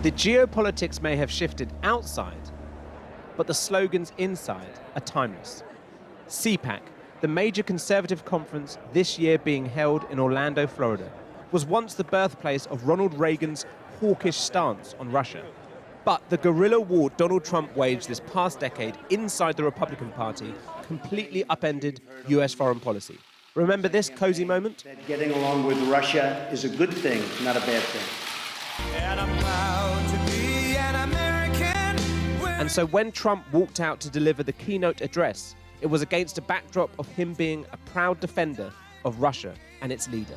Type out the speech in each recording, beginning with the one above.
The geopolitics may have shifted outside, but the slogans inside are timeless. CPAC, the major conservative conference this year being held in Orlando, Florida, was once the birthplace of Ronald Reagan's hawkish stance on Russia. But the guerrilla war Donald Trump waged this past decade inside the Republican Party completely upended US foreign policy. Remember this cozy moment? Getting along with Russia is a good thing, not a bad thing. And I'm proud to be an American. And so when Trump walked out to deliver the keynote address, it was against a backdrop of him being a proud defender of Russia and its leader.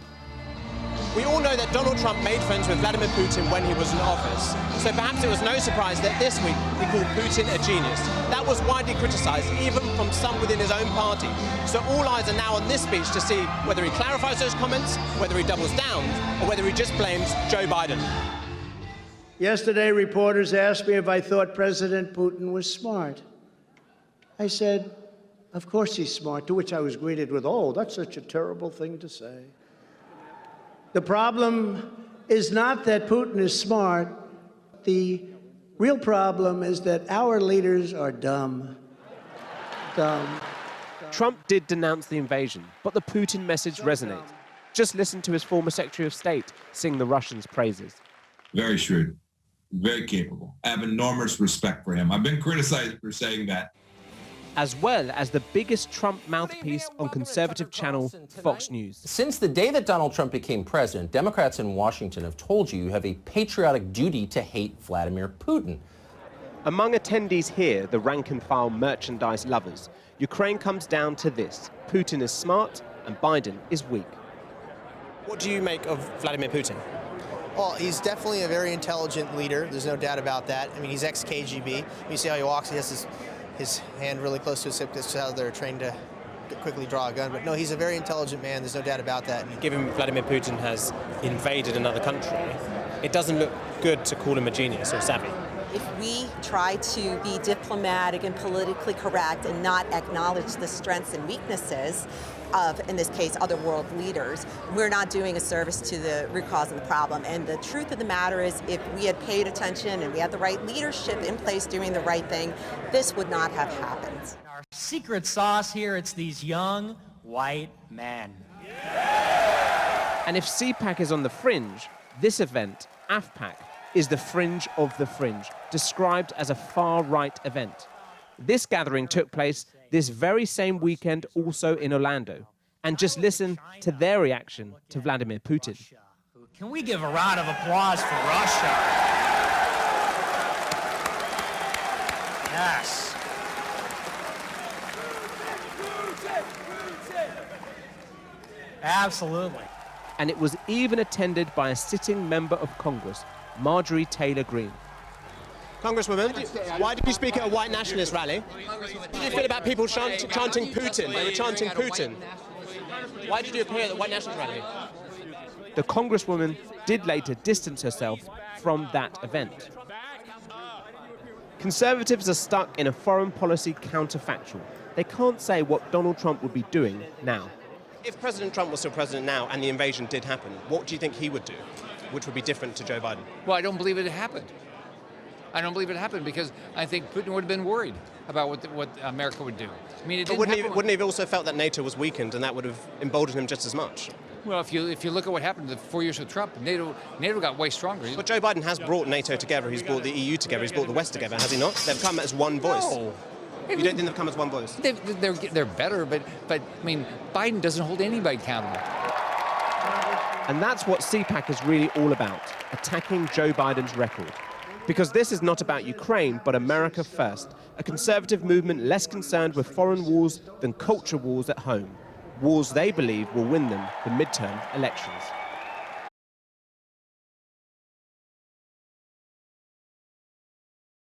We all know that Donald Trump made friends with Vladimir Putin when he was in office, so perhaps it was no surprise that this week he called Putin a genius. That was widely criticized, even from some within his own party. So all eyes are now on this speech to see whether he clarifies those comments, whether he doubles down, or whether he just blames Joe Biden. Yesterday, reporters asked me if I thought President Putin was smart. I said, of course he's smart, to which I was greeted with, oh, that's such a terrible thing to say. The problem is not that Putin is smart. The real problem is that our leaders are dumb. Dumb. Trump did denounce the invasion, but the Putin message resonated. Just listen to his former Secretary of State sing the Russians' praises. Very shrewd, very capable. I have enormous respect for him. I've been criticized for saying that. As well as the biggest Trump mouthpiece on conservative channel Fox News. Since the day that Donald Trump became president, Democrats in Washington have told you have a patriotic duty to hate Vladimir Putin. Among attendees here, the rank-and-file merchandise lovers, Ukraine comes down to this: Putin is smart and Biden is weak. What do you make of Vladimir Putin? Well, he's definitely a very intelligent leader. There's no doubt about that. I mean, he's ex-KGB. You see how he walks, he has his hand really close to his hip. That's how they're trained to quickly draw a gun. But no, he's a very intelligent man. There's no doubt about that. Given Vladimir Putin has invaded another country, it doesn't look good to call him a genius or savvy. If we try to be diplomatic and politically correct and not acknowledge the strengths and weaknesses of, in this case, other world leaders, we're not doing a service to the root cause of the problem. And the truth of the matter is, if we had paid attention and we had the right leadership in place doing the right thing, this would not have happened. Our secret sauce here, it's these young white men. And if CPAC is on the fringe, this event, AFPAC, is the fringe of the fringe, described as a far-right event. This gathering took place this very same weekend also in Orlando. And just listen to their reaction to Vladimir Putin. Can we give a round of applause for Russia? Yes. Absolutely. And it was even attended by a sitting member of Congress, Marjorie Taylor Greene. Congresswoman, why did you speak at a white nationalist rally? How do you feel about people chanting Putin? They were chanting Putin. Why did you appear at the white nationalist rally? The Congresswoman did later distance herself from that event. Conservatives are stuck in a foreign policy counterfactual. They can't say what Donald Trump would be doing now. If President Trump was still president now and the invasion did happen, what do you think he would do, which would be different to Joe Biden? Well, I don't believe it happened. I don't believe it happened because I think Putin would have been worried about what America would do. I mean, wouldn't he have also felt that NATO was weakened and that would have emboldened him just as much? Well, if you look at what happened the 4 years with Trump, NATO got way stronger. But Joe Biden has brought NATO together. He's brought the EU together. He's brought the West together, has he not? They've come as one voice. No. You don't think they've come as one voice? They're better, but I mean, Biden doesn't hold anybody accountable. And that's what CPAC is really all about, attacking Joe Biden's record. Because this is not about Ukraine, but America first, a conservative movement less concerned with foreign wars than culture wars at home, wars they believe will win them the midterm elections.